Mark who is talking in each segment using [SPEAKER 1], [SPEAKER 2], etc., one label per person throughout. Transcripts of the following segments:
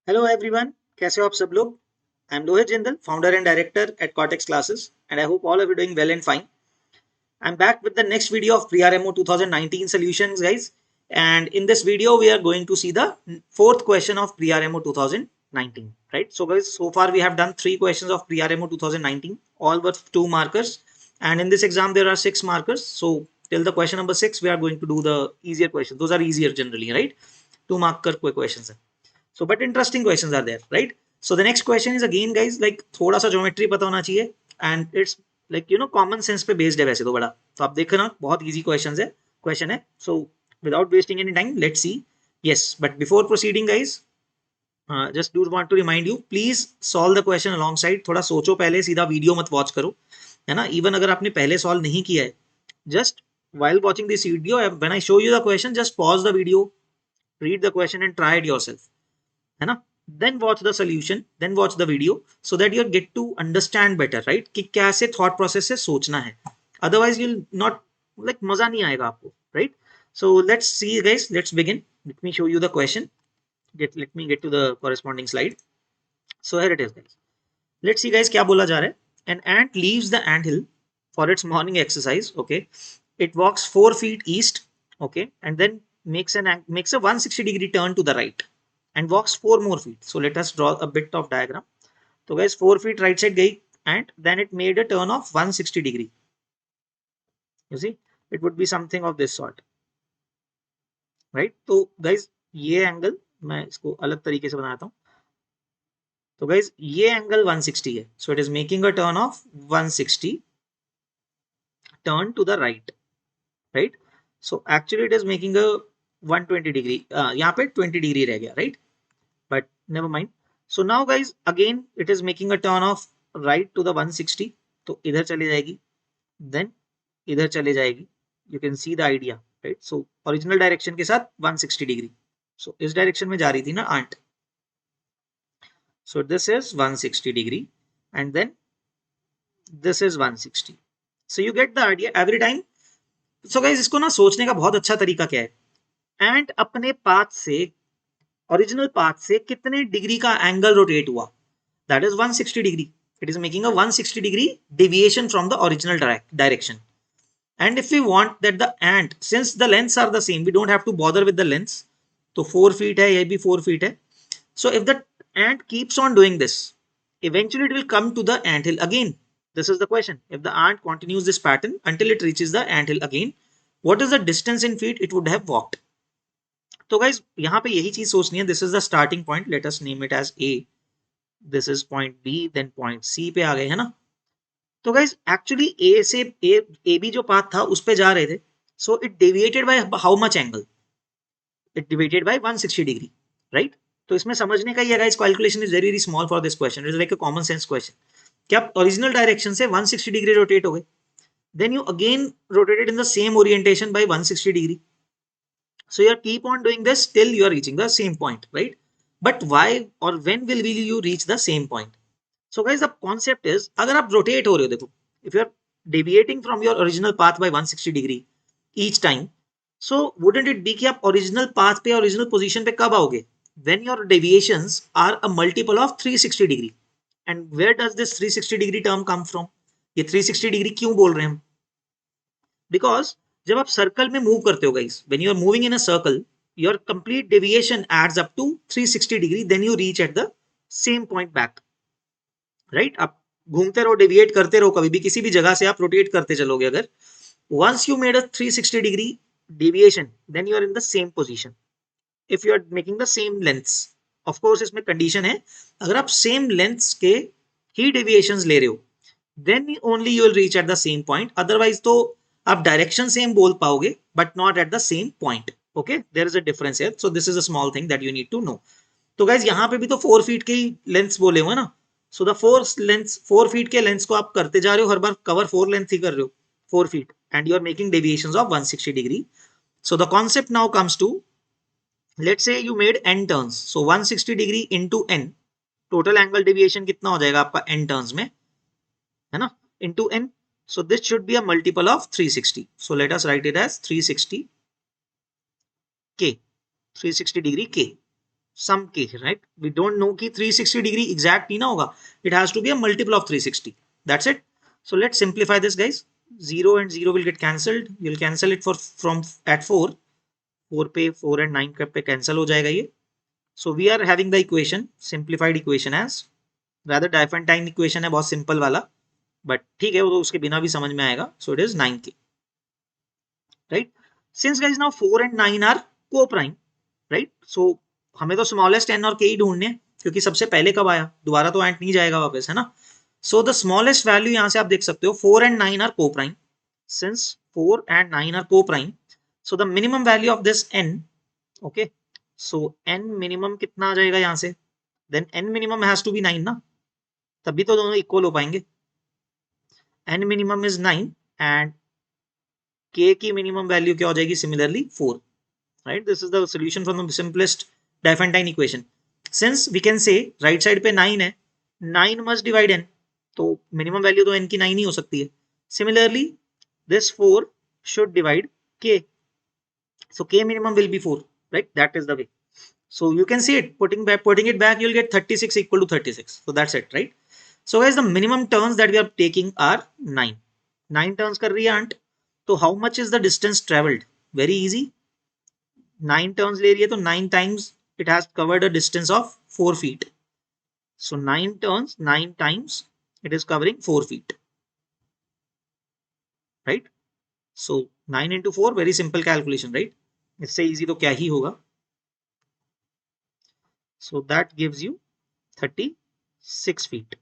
[SPEAKER 1] Hello everyone, कैसे हो आप सब लोग। I am Lohit Jindal, founder and director at cortex classes, and I hope all of you doing well and fine. I'm back with the next video of PRMO 2019 solutions, guys. And in this video, we are going to see the fourth question of PRMO 2019. Right. So, guys, so far we have done three questions of PRMO 2019, all worth 2 markers. And in this exam, there are 6 markers. So, till the question number 6, we are going to do the easier questions. Those are easier generally, right? 2 marker questions. So but interesting questions are there, right? So the next question is again, guys, like थोड़ा सा geometry पता होना चाहिए, and it's like common sense पे based है वैसे तो बड़ा, तो आप देखना बहुत इजी क्वेश्चन है. So without wasting any time, let's see. Yes, but before proceeding, guys, just do want to remind you, please solve the question alongside. थोड़ा सोचो पहले, सीधा वीडियो मत वॉच करो, है ना. इवन अगर आपने पहले सॉल्व नहीं किया है, just while watching this video, when I show you the question, just pause the video, read the question and try it yourself, है ना. then watch the solution, then watch the video, so that you get to understand better, right, कि कैसे thought process से सोचना है. otherwise you'll not, like, मजा नहीं आएगा आपको, right. So let's see, guys, let's begin. Let me show you the question. Let me get to the corresponding slide. So here it is, guys. Let's see, guys, क्या बोला जा रहा है. An ant leaves the ant hill for its morning exercise. Okay, it walks 4 feet east. Okay, and then makes a 160-degree turn to the right and walks 4 more feet. So let us draw a bit of diagram. So guys, 4 feet right side गई, and then it made a turn of 160 degree. You see, it would be something of this sort, right? तो guys, ये angle मैं इसको अलग तरीके से बनाता हूँ. तो guys, ये एंगल 160 है. So it is making a turn of 160, turn to the right. So actually it is making a 120 degree. यहाँ पे 20 degree रह गया, right? But never mind. So now, guys, again it is making a turn of right to the 160. तो इधर चली जाएगी, then इधर चले जाएगी. You can see the idea, right? So original direction के साथ 160 degree. So इस direction में जा रही थी ना ant. So this is 160 degree, and then this is 160. So you get the idea every time. So guys, इसको ना सोचने का बहुत अच्छा तरीका क्या है. एंड अपने पाथ से, ओरिजिनल पाथ से कितने डिग्री का एंगल रोटेट हुआ, that is 160 degree. It is making a 160 degree deviation from the original direction. And if we want that the ant, since the lengths are the same, we don't have to bother with the lengths. So 4 feet है, ये भी 4 feet है. So if the ant keeps on doing this, eventually it will come to the ant hill again. This is the question. If the ant continues this pattern until it reaches the ant hill again, what is the distance in feet it would have walked? तो guys यहाँ पे यही चीज सोचनी है. This is the starting point, let us name it as A. This is point B, then point C पे आ गए, है ना. तो गाइज एक्चुअली ए से ए बी जो पाथ था उस पे जा रहे थे. So it deviated by how much angle? It deviated by 160 degree, right. तो इसमें समझने का ही है guys, calculation is very very small for this question. It is like a common sense question. क्या आप ओरिजिनल डायरेक्शन से 160 डिग्री रोटेट हो गए, then you again rotated in the same orientation by 160 degree. So you keep on doing this till you are reaching the same point, right? But why or when will you reach the same point? So guys, the concept is, अगर आप rotate हो रहे हो, देखो, if you are deviating from your original path by 160 degree each time, so wouldn't it be कि आप original path पे, original position पे कब आओगे? When your deviations are a multiple of 360 degree. And where does this 360 degree term come from? ये 360 degree क्यों बोल रहे हैं हम? बिकॉज जब आप सर्कल में मूव करते हो guys, when you are moving in a circle, your complete deviation adds up to 360 degree, then you reach at the same point back, right. आप घूमते रहो, डेविएट करते रहो, कभी भी किसी भी जगह से आप रोटेट करते चलोगे, अगर once you made a 360 degree deviation, then you are in the same position if you are making the same lengths. of course इसमें कंडीशन है, अगर आप सेम लेंथ्स के ही डेविएशंस ले रहे हो, then only you will reach at the same point. otherwise तो आप डायरेक्शन सेम बोल पाओगे but not at the same point. Okay, there is a difference here. So this is a small thing that you need to know. तो guys यहाँ पे भी तो 4 feet के ही लेंथ्स बोले हुए ना. सो द 4 फीट के लेंथ्स को आप करते जा रहे हो, हर बार कवर 4 लेंथ ही कर रहे हो, 4 feet, and you are making deviations of 160 degree. So the concept now comes to, let's say you made n turns, so 160 degree into n, total angle deviation कितना हो जाएगा आपका n टर्न्स में, है ना, into n. So this should be a multiple of 360. So let us write it as 360 K, 360 degree K. सम के, right? We don't know कि 360 degree exact ही ना होगा, it has to be a multiple of 360. That's it. So let's simplify this guys. 0 and 0 will get cancelled. You'll cancel it for from at 4. 4 पे 4 and 9 पे cancel हो जाएगा ये. So we are having the equation, simplified equation as, rather Diophantine equation है बहुत simple वाला, but ठीक है वो तो उसके बिना भी समझ में आएगा. So it is 9k, right? Since guys now 4 and 9 are co-prime, right? So हमें तो स्मॉलेस्ट n और k ही ढूंढने हैं, क्योंकि सबसे पहले कब आया, दोबारा तो एंड नहीं जाएगा वापस, है ना? सो द स्मॉलेस्ट वैल्यू यहां से आप देख सकते हो 4 and 9 are coprime. Since 4 and 9 are coprime, so the minimum value of this n, okay, so n minimum कितना आ जाएगा यहां से, then n minimum has to be 9 ना, तभी तो दोनों इक्वल हो पाएंगे. n minimum is 9 and k की मिनिमम वैल्यू क्या हो जाएगी, similarly 4, right? This is the solution from the simplest Diophantine equation. Since we can say right side पे 9 है, 9 must divide n, तो minimum value तो n की 9 ही हो सकती है. Similarly, this 4 should divide k. So k minimum will be 4, right? That is the way. So you can see it, putting it back, you'll get 36 equal to 36. So that's it, right? So guys, the minimum turns that we are taking are 9. 9 turns कर रही है aunt. So how much is the distance traveled? Very easy. 9 turns ले रही है तो 9 times it has covered a distance of 4 feet. So 9 turns, 9 times it is covering 4 feet, right? So 9 into 4, very simple calculation, right? इससे easy तो क्या ही होगा. So that gives you 36 feet.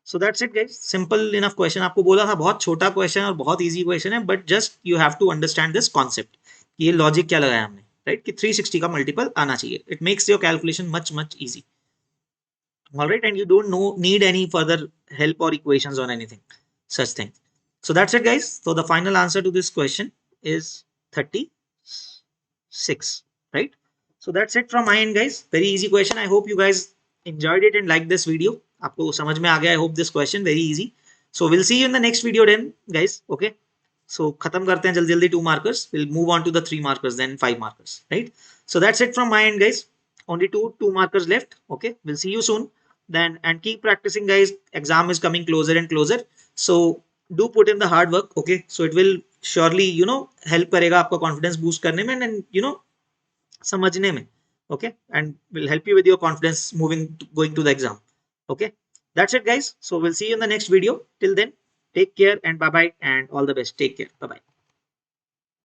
[SPEAKER 1] So that's it guys, simple enough question. आपको बोला था बहुत छोटा question और बहुत easy question है, but just you have to understand this concept. ये logic क्या लगाया हमने, right? कि 360 का multiple आना चाहिए. It makes your calculation much easy. All right, and you don't need any further help or equations or anything such thing. So that's it guys. So the final answer to this question is 36, right? So that's it from my end guys. Very easy question. I hope you guys enjoyed it and liked this video. आपको समझ में आ गया, I hope this question very easy. So we'll see you in the next video then guys. Okay, so खत्म करते हैं जल्दी 2 markers. We'll move on to the 3 markers, then 5 markers, right? So that's it from my end guys. Only 2 markers left. Okay, we'll see you soon then, and keep practicing guys. Exam is coming closer and closer, so do put in the hard work. Okay, so it will surely help करेगा आपका confidence boost करने में and समझने में. Okay, and will help you with your confidence going to the exam. Okay, that's it guys. So we'll see you in the next video. Till then, take care and bye bye and all the best. Take care. Bye bye.